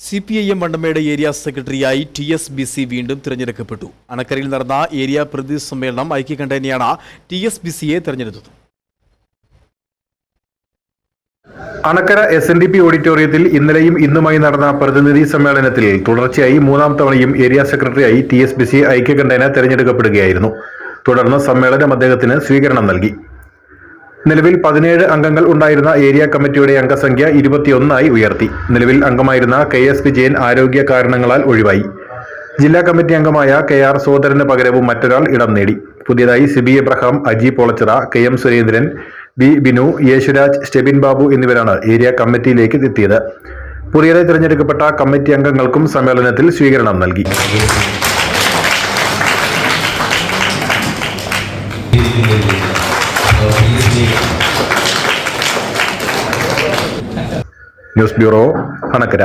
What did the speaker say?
CPIM Vandanmedu area സെക്രട്ടറിയായി TSBC വീണ്ടും തിരഞ്ഞെടുക്കപ്പെട്ടു. അണക്കരയിൽ നടന്ന ഏരിയ പ്രതിനിധി സമ്മേളനം ഐക്യകണ്ഠേനയാണ് TSBCയെ തിരഞ്ഞെടുത്തത്. അണക്കര SNDP ഓഡിറ്റോറിയത്തിൽ ഇന്നലെയും ഇന്നുമായി നടന്ന പ്രതിനിധി സമ്മേളനത്തിൽ തുടർച്ചയായി മൂന്നാം തവണയും ഏരിയ സെക്രട്ടറിയായി TSBC ഐക്യകണ്ഠേന തിരഞ്ഞെടുക്കപ്പെടുകയായിരുന്നു. തുടർന്ന് സമ്മേളനം അദ്ദേഹത്തിന് സ്വീകരണം നൽകി. നിലവിൽ 17 അംഗങ്ങൾ ഉണ്ടായിരുന്ന ഏരിയ കമ്മിറ്റിയുടെ അംഗസംഖ്യ 21 ഉയർത്തി. നിലവിൽ അംഗമായിരുന്ന KS വിജയൻ ആരോഗ്യ കാരണങ്ങളാൽ ഒഴിവായി. ജില്ലാ കമ്മിറ്റി അംഗമായ KR സോദരന് പകരവും മറ്റൊരാൾ ഇടം നേടി. പുതിയതായി Siby Abraham, Aji Polachira, KM Surendran, B Binu, Yesuraj, Stebin Babu എന്നിവരാണ് ഏരിയ കമ്മിറ്റിയിലേക്ക് എത്തിയത്. പുതിയതായി തിരഞ്ഞെടുക്കപ്പെട്ട കമ്മിറ്റി അംഗങ്ങൾക്കും സമ്മേളനത്തിൽ സ്വീകരണം നൽകി. News bureau, Anakkara.